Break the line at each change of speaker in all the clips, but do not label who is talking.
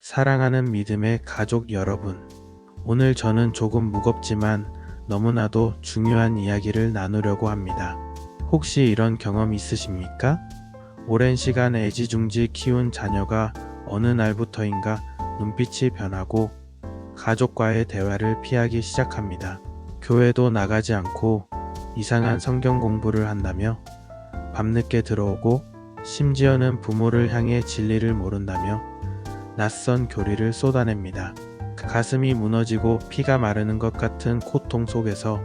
사랑하는 믿음의 가족 여러분, 오늘 저는 조금 무겁지만 너무나도 중요한 이야기를 나누려고 합니다. 혹시 이런 경험 있으십니까? 오랜 시간 애지중지 키운 자녀가 어느 날부터인가 눈빛이 변하고 가족과의 대화를 피하기 시작합니다. 교회도 나가지 않고 이상한 성경 공부를 한다며 밤늦게 들어오고 심지어는 부모를 향해 진리를 모른다며 낯선 교리를 쏟아냅니다. 가슴이 무너지고 피가 마르는 것 같은 고통 속에서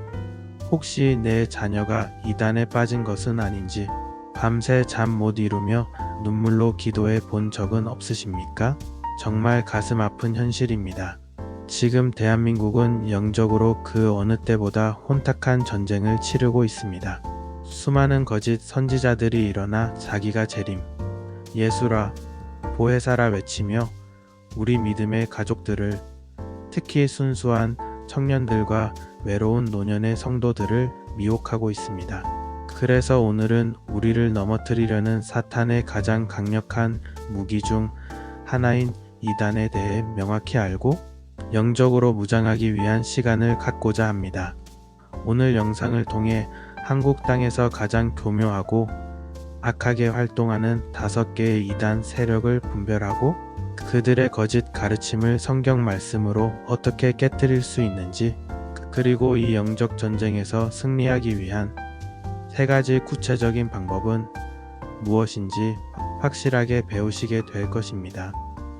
혹시 내 자녀가 이단에 빠진 것은 아닌지 밤새 잠 못 이루며 눈물로 기도해 본 적은 없으십니까? 정말 가슴 아픈 현실입니다. 지금 대한민국은 영적으로 그 어느 때보다 혼탁한 전쟁을 치르고 있습니다. 수많은 거짓 선지자들이 일어나 자기가 재림, 예수라, 보혜사라 외치며 우리 믿음의 가족들을, 특히 순수한 청년들과 외로운 노년의 성도들을 미혹하고 있습니다. 그래서 오늘은 우리를 넘어뜨리려는 사탄의 가장 강력한 무기 중 하나인 이단에 대해 명확히 알고 영적으로 무장하기 위한 시간을 갖고자 합니다. 오늘 영상을 통해 한국 땅에서 가장 교묘하고 악하게 활동하는 5개의 이단 세력을 분별하고 그들의 거짓 가르침을 성경 말씀으로 어떻게 깨뜨릴 수 있는지, 그리고 이 영적 전쟁에서 승리하기 위한 3가지 구체적인 방법은 무엇인지 확실하게 배우시게 될 것입니다.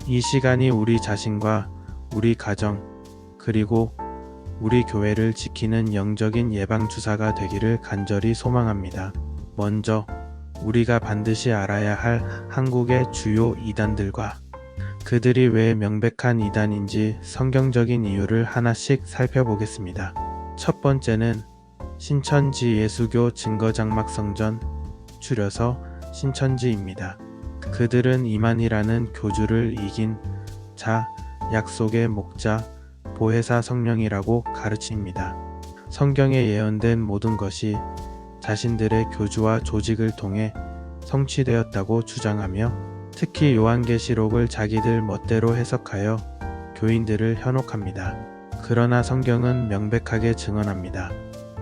이 시간이 우리 자신과 우리 가정, 그리고 우리 교회를 지키는 영적인 예방주사가 되기를 간절히 소망합니다. 먼저 우리가 반드시 알아야 할 한국의 주요 이단들과 그들이 왜 명백한 이단인지 성경적인 이유를 하나씩 살펴보겠습니다. 첫 번째는 신천지 예수교 증거장막성전, 줄여서 신천지입니다. 그들은 이만희라는 교주를 이긴 자, 약속의 목자, 보혜사 성령이라고 가르칩니다. 성경에 예언된 모든 것이 자신들의 교주와 조직을 통해 성취되었다고 주장하며 특히 요한계시록을 자기들 멋대로 해석하여 교인들을 현혹합니다. 그러나 성경은 명백하게 증언합니다.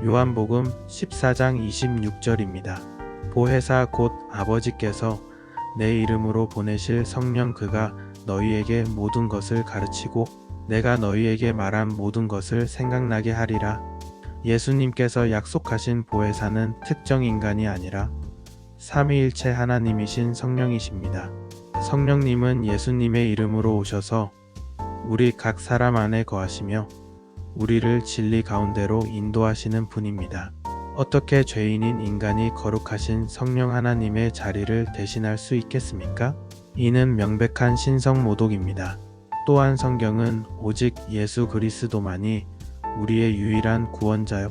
요한복음 14장 26절입니다. 보혜사 곧 아버지께서 내 이름으로 보내실 성령 그가 너희에게 모든 것을 가르치고 내가 너희에게 말한 모든 것을 생각나게 하리라. 예수님께서 약속하신 보혜사는 특정 인간이 아니라 삼위일체 하나님이신 성령이십니다. 성령님은 예수님의 이름으로 오셔서 우리 각 사람 안에 거하시며 우리를 진리 가운데로 인도하시는 분입니다. 어떻게 죄인인 인간이 거룩하신 성령 하나님의 자리를 대신할 수 있겠습니까? 이는 명백한 신성 모독입니다. 또한 성경은 오직 예수 그리스도만이 우리의 유일한 구원자요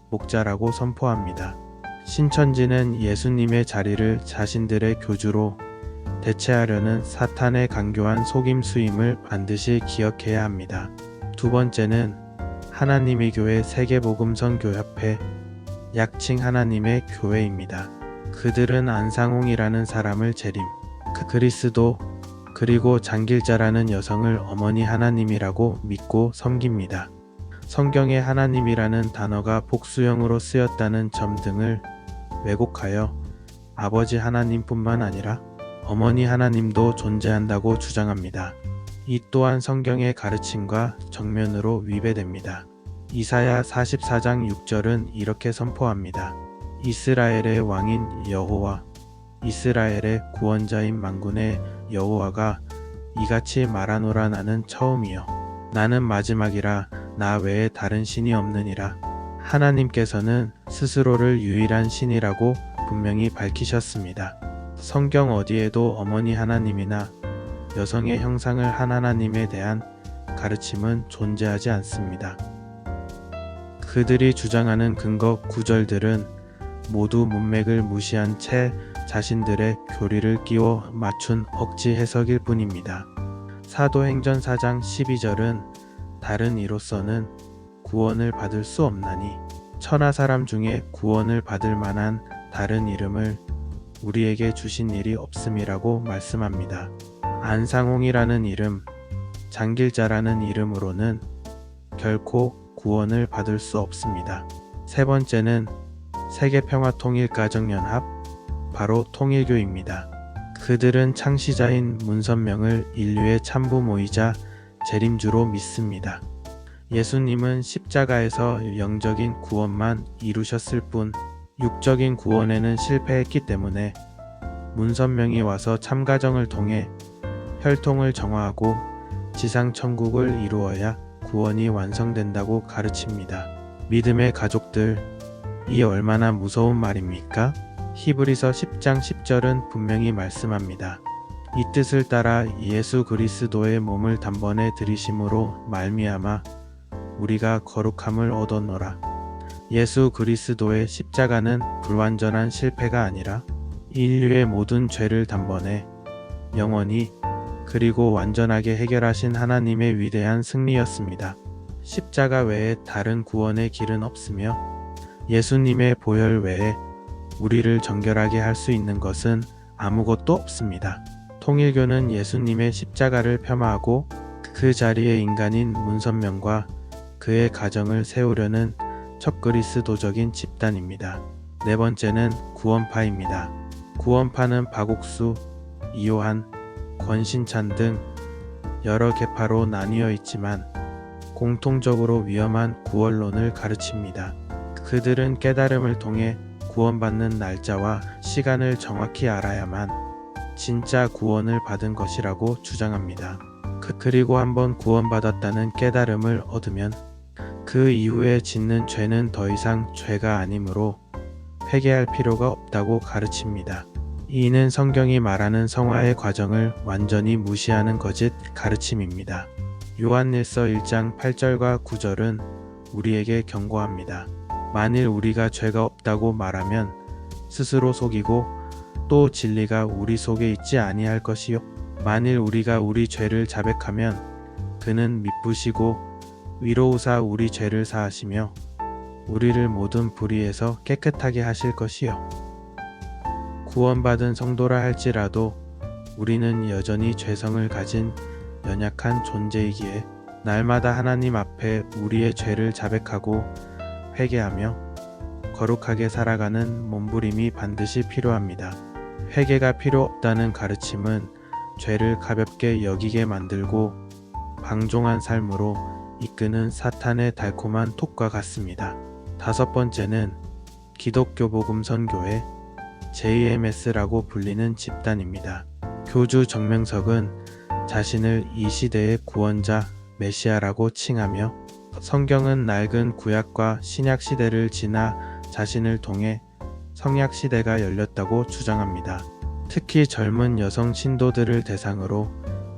목자라고 선포합니다. 신천지는 예수님의 자리를 자신들의 교주로 대체하려는 사탄의 강교한 속임수임을 반드시 기억해야 합니다. 두 번째는 하나님의 교회 세계복음선교협회, 약칭 하나님의 교회입니다. 그들은 안상홍이라는 사람을 재림, 그리스도, 그리고 장길자라는 여성을 어머니 하나님이라고 믿고 섬깁니다. 성경에 하나님이라는 단어가 복수형으로 쓰였다는 점 등을 왜곡하여 아버지 하나님뿐만 아니라 어머니 하나님도 존재한다고 주장합니다. 이 또한 성경의 가르침과 정면으로 위배됩니다. 이사야 44장 6절은 이렇게 선포합니다. 이스라엘의 왕인 여호와, 이스라엘의 구원자인 만군의 여호와가 이같이 말하노라. 나는 처음이요 나는 마지막이라 나 외에 다른 신이 없느니라. 하나님께서는 스스로를 유일한 신이라고 분명히 밝히셨습니다. 성경 어디에도 어머니 하나님이나 여성의 형상을 한 하나님에 대한 가르침은 존재하지 않습니다. 그들이 주장하는 근거 구절들은 모두 문맥을 무시한 채 자신들의 교리를 끼워 맞춘 억지 해석일 뿐입니다. 사도행전 4장 12절은 다른 이로서는 구원을 받을 수 없나니 천하 사람 중에 구원을 받을 만한 다른 이름을 우리에게 주신 일이 없음이라고 말씀합니다. 안상홍이라는 이름, 장길자라는 이름으로는 결코 구원을 받을 수 없습니다. 세 번째는 세계평화통일가정연합, 바로 통일교입니다. 그들은 창시자인 문선명을 인류의 참부모이자 재림주로 믿습니다. 예수님은 십자가에서 영적인 구원만 이루셨을 뿐 육적인 구원에는 실패했기 때문에 문선명이 와서 참가정을 통해 혈통을 정화하고 지상천국을 이루어야 구원이 완성된다고 가르칩니다. 믿음의 가족들, 이 얼마나 무서운 말입니까? 히브리서 10장 10절은 분명히 말씀합니다. 이 뜻을 따라 예수 그리스도의 몸을 단번에 들이심으로 말미암아 우리가 거룩함을 얻었노라. 예수 그리스도의 십자가는 불완전한 실패가 아니라 인류의 모든 죄를 단번에 영원히 그리고 완전하게 해결하신 하나님의 위대한 승리였습니다. 십자가 외에 다른 구원의 길은 없으며 예수님의 보혈 외에 우리를 정결하게 할 수 있는 것은 아무것도 없습니다. 통일교는 예수님의 십자가를 폄하하고 그 자리에 인간인 문선명과 그의 가정을 세우려는 척그리스도적인 집단입니다. 네 번째는 구원파입니다. 구원파는 박옥수, 이요한, 권신찬 등 여러 계파로 나뉘어 있지만 공통적으로 위험한 구원론을 가르칩니다. 그들은 깨달음을 통해 구원받는 날짜와 시간을 정확히 알아야만 진짜 구원을 받은 것이라고 주장합니다. 그리고 한번 구원받았다는 깨달음을 얻으면 그 이후에 짓는 죄는 더 이상 죄가 아니므로 회개할 필요가 없다고 가르칩니다. 이는 성경이 말하는 성화의 과정을 완전히 무시하는 거짓 가르침입니다. 요한일서 1장 8절과 9절은 우리에게 경고합니다. 만일 우리가 죄가 없다고 말하면 스스로 속이고 또 진리가 우리 속에 있지 아니할 것이요. 만일 우리가 우리 죄를 자백하면 그는 미쁘시고 위로우사 우리 죄를 사하시며 우리를 모든 불의에서 깨끗하게 하실 것이요. 구원받은 성도라 할지라도 우리는 여전히 죄성을 가진 연약한 존재이기에 날마다 하나님 앞에 우리의 죄를 자백하고 회개하며 거룩하게 살아가는 몸부림이 반드시 필요합니다. 회개가 필요 없다는 가르침은 죄를 가볍게 여기게 만들고 방종한 삶으로 이끄는 사탄의 달콤한 톡과 같습니다. 다섯 번째는 기독교 복음선교회 JMS라고 불리는 집단입니다. 교주 정명석은 자신을 이 시대의 구원자 메시아라고 칭하며 성경은 낡은 구약과 신약 시대를 지나 자신을 통해 성약 시대가 열렸다고 주장합니다. 특히 젊은 여성 신도들을 대상으로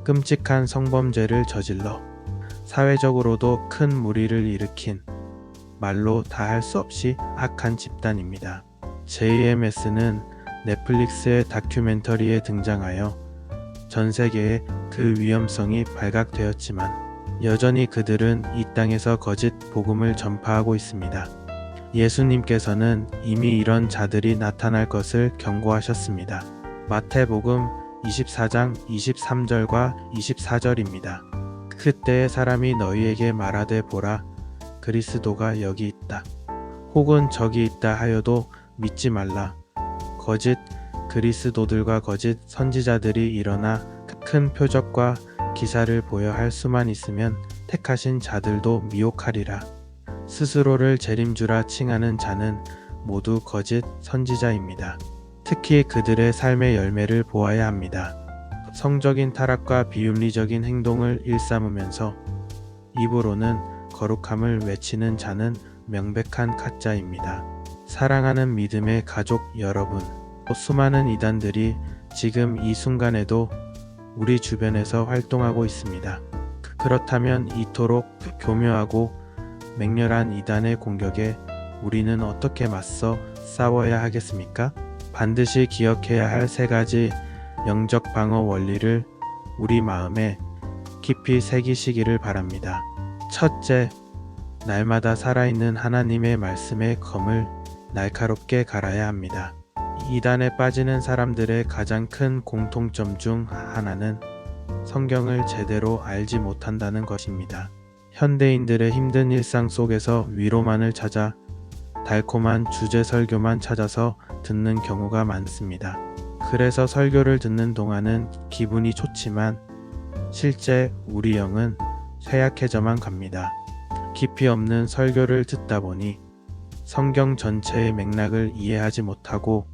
끔찍한 성범죄를 저질러 사회적으로도 큰 무리를 일으킨 말로 다 할 수 없이 악한 집단입니다. JMS는 넷플릭스의 다큐멘터리에 등장하여 전 세계에 그 위험성이 발각되었지만 여전히 그들은 이 땅에서 거짓 복음을 전파하고 있습니다. 예수님께서는 이미 이런 자들이 나타날 것을 경고하셨습니다. 마태복음 24장 23절과 24절입니다. 그때의 사람이 너희에게 말하되 보라, 그리스도가 여기 있다. 혹은 저기 있다 하여도 믿지 말라. 거짓 그리스도들과 거짓 선지자들이 일어나 큰 표적과 기사를 보여 할 수만 있으면 택하신 자들도 미혹하리라. 스스로를 재림주라 칭하는 자는 모두 거짓 선지자입니다. 특히 그들의 삶의 열매를 보아야 합니다. 성적인 타락과 비윤리적인 행동을 일삼으면서 입으로는 거룩함을 외치는 자는 명백한 가짜입니다. 사랑하는 믿음의 가족 여러분, 수많은 이단들이 지금 이 순간에도 우리 주변에서 활동하고 있습니다. 그렇다면 이토록 교묘하고 맹렬한 이단의 공격에 우리는 어떻게 맞서 싸워야 하겠습니까? 반드시 기억해야 할 세 가지 영적 방어 원리를 우리 마음에 깊이 새기시기를 바랍니다. 첫째, 날마다 살아있는 하나님의 말씀의 검을 날카롭게 갈아야 합니다. 이단에 빠지는 사람들의 가장 큰 공통점 중 하나는 성경을 제대로 알지 못한다는 것입니다. 현대인들의 힘든 일상 속에서 위로만을 찾아 달콤한 주제 설교만 찾아서 듣는 경우가 많습니다. 그래서 설교를 듣는 동안은 기분이 좋지만 실제 우리 영은 쇠약해져만 갑니다. 깊이 없는 설교를 듣다 보니 성경 전체의 맥락을 이해하지 못하고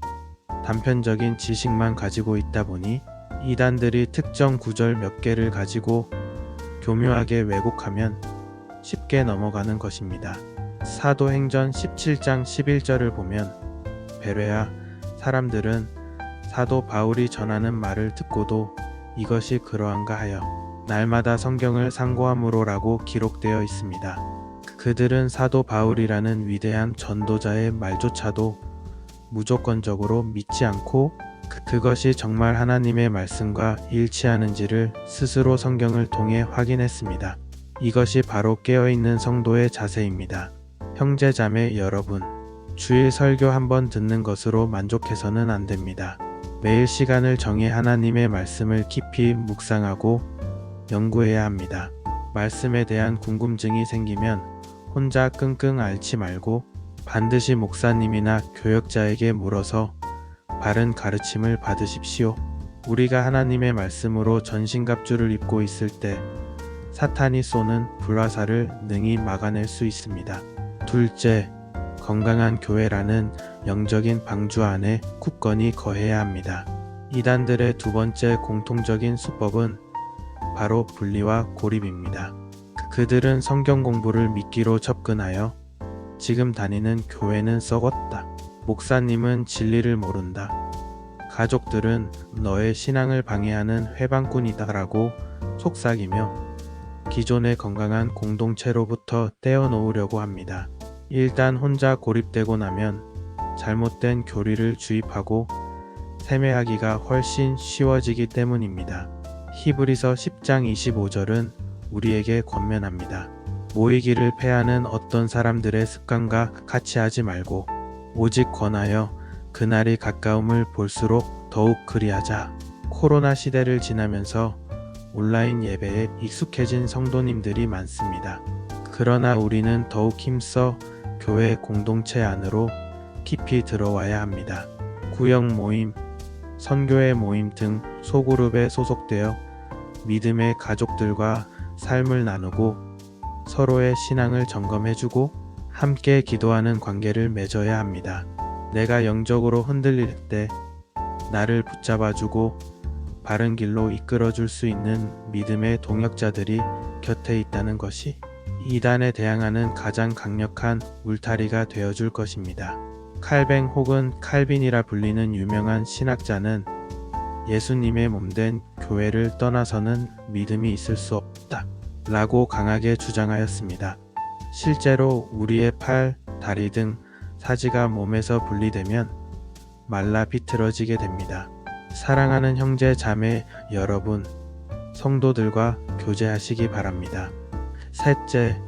단편적인 지식만 가지고 있다 보니 이단들이 특정 구절 몇 개를 가지고 교묘하게 왜곡하면 쉽게 넘어가는 것입니다. 사도행전 17장 11절을 보면 베레아 사람들은 사도 바울이 전하는 말을 듣고도 이것이 그러한가 하여 날마다 성경을 상고함으로라고 기록되어 있습니다. 그들은 사도 바울이라는 위대한 전도자의 말조차도 무조건적으로 믿지 않고 그것이 정말 하나님의 말씀과 일치하는지를 스스로 성경을 통해 확인했습니다. 이것이 바로 깨어있는 성도의 자세입니다. 형제자매 여러분, 주일 설교 한번 듣는 것으로 만족해서는 안 됩니다. 매일 시간을 정해 하나님의 말씀을 깊이 묵상하고 연구해야 합니다. 말씀에 대한 궁금증이 생기면 혼자 끙끙 앓지 말고 반드시 목사님이나 교역자에게 물어서 바른 가르침을 받으십시오. 우리가 하나님의 말씀으로 전신갑주를 입고 있을 때 사탄이 쏘는 불화살을 능히 막아낼 수 있습니다. 둘째, 건강한 교회라는 영적인 방주 안에 굳건히 거해야 합니다. 이단들의 두 번째 공통적인 수법은 바로 분리와 고립입니다. 그들은 성경 공부를 미끼로 접근하여 지금 다니는 교회는 썩었다. 목사님은 진리를 모른다. 가족들은 너의 신앙을 방해하는 회방꾼이다라고 속삭이며 기존의 건강한 공동체로부터 떼어놓으려고 합니다. 일단 혼자 고립되고 나면 잘못된 교리를 주입하고 세매하기가 훨씬 쉬워지기 때문입니다. 히브리서 10장 25절은 우리에게 권면합니다. 모이기를 패하는 어떤 사람들의 습관과 같이 하지 말고 오직 권하여 그날이 가까움을 볼수록 더욱 그리하자. 코로나 시대를 지나면서 온라인 예배에 익숙해진 성도님들이 많습니다. 그러나 우리는 더욱 힘써 교회 공동체 안으로 깊이 들어와야 합니다. 구역 모임, 선교회 모임 등 소그룹에 소속되어 믿음의 가족들과 삶을 나누고 서로의 신앙을 점검해주고 함께 기도하는 관계를 맺어야 합니다. 내가 영적으로 흔들릴 때 나를 붙잡아주고 바른 길로 이끌어줄 수 있는 믿음의 동역자들이 곁에 있다는 것이 이단에 대항하는 가장 강력한 울타리가 되어줄 것입니다. 칼뱅 혹은 칼빈이라 불리는 유명한 신학자는 예수님의 몸된 교회를 떠나서는 믿음이 있을 수 없다 라고 강하게 주장하였습니다. 실제로 우리의 팔, 다리 등 사지가 몸에서 분리되면 말라 비틀어지게 됩니다. 사랑하는 형제 자매 여러분, 성도들과 교제하시기 바랍니다. 셋째,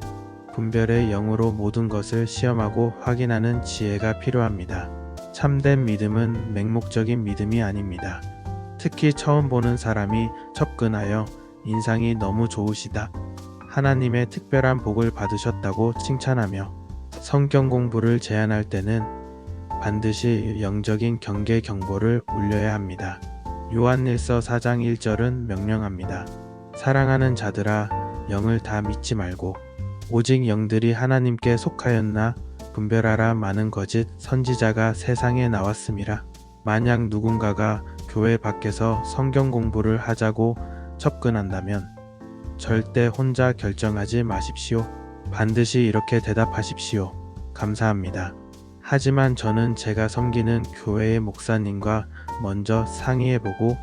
분별의 영으로 모든 것을 시험하고 확인하는 지혜가 필요합니다. 참된 믿음은 맹목적인 믿음이 아닙니다. 특히 처음 보는 사람이 접근하여 인상이 너무 좋으시다, 하나님의 특별한 복을 받으셨다고 칭찬하며 성경 공부를 제안할 때는 반드시 영적인 경계 경보를 울려야 합니다. 요한일서 4장 1절은 명령합니다. 사랑하는 자들아, 영을 다 믿지 말고 오직 영들이 하나님께 속하였나 분별하라. 많은 거짓 선지자가 세상에 나왔음이라. 만약 누군가가 교회 밖에서 성경 공부를 하자고 접근한다면 절대 혼자 결정하지 마십시오. 반드시 이렇게 대답하십시오. 감사합니다. 하지만 저는 제가 섬기는 교회의 목사님과 먼저 상의해보고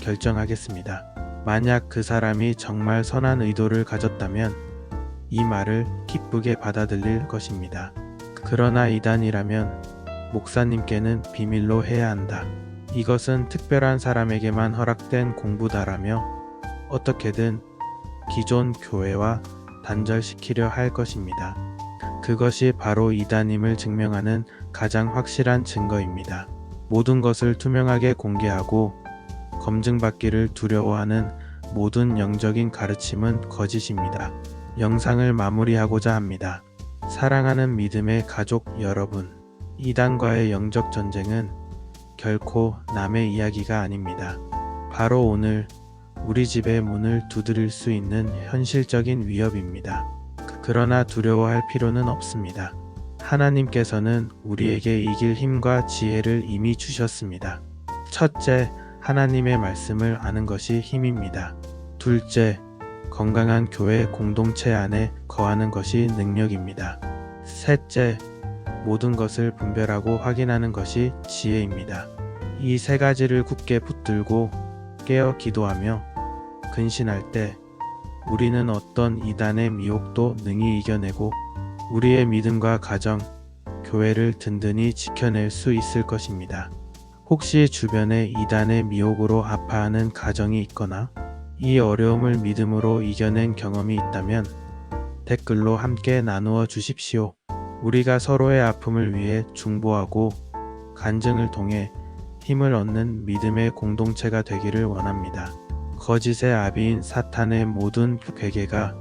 결정하겠습니다. 만약 그 사람이 정말 선한 의도를 가졌다면 이 말을 기쁘게 받아들일 것입니다. 그러나 이단이라면 목사님께는 비밀로 해야 한다. 이것은 특별한 사람에게만 허락된 공부다라며 어떻게든 기존 교회와 단절시키려 할 것입니다. 그것이 바로 이단임을 증명하는 가장 확실한 증거입니다. 모든 것을 투명하게 공개하고 검증받기를 두려워하는 모든 영적인 가르침은 거짓입니다. 영상을 마무리하고자 합니다. 사랑하는 믿음의 가족 여러분, 이단과의 영적 전쟁은 결코 남의 이야기가 아닙니다. 바로 오늘 우리 집의 문을 두드릴 수 있는 현실적인 위협입니다. 그러나 두려워할 필요는 없습니다. 하나님께서는 우리에게 이길 힘과 지혜를 이미 주셨습니다. 첫째, 하나님의 말씀을 아는 것이 힘입니다. 둘째, 건강한 교회 공동체 안에 거하는 것이 능력입니다. 셋째, 모든 것을 분별하고 확인하는 것이 지혜입니다. 이 세 가지를 굳게 붙들고 깨어 기도하며 근신할 때 우리는 어떤 이단의 미혹도 능히 이겨내고 우리의 믿음과 가정, 교회를 든든히 지켜낼 수 있을 것입니다. 혹시 주변에 이단의 미혹으로 아파하는 가정이 있거나 이 어려움을 믿음으로 이겨낸 경험이 있다면 댓글로 함께 나누어 주십시오. 우리가 서로의 아픔을 위해 중보하고 간증을 통해 힘을 얻는 믿음의 공동체가 되기를 원합니다. 거짓의 아비인 사탄의 모든 괴계가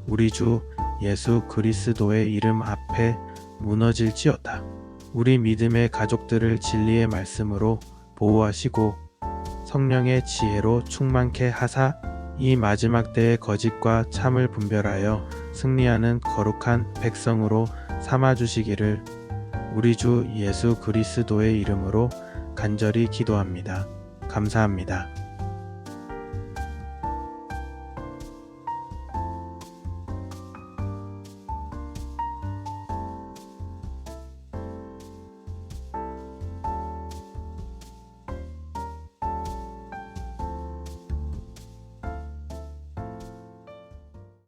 우리 주 예수 그리스도의 이름 앞에 무너질지어다. 우리 믿음의 가족들을 진리의 말씀으로 보호하시고 성령의 지혜로 충만케 하사 이 마지막 때의 거짓과 참을 분별하여 승리하는 거룩한 백성으로 삼아주시기를 우리 주 예수 그리스도의 이름으로 간절히 기도합니다. 감사합니다.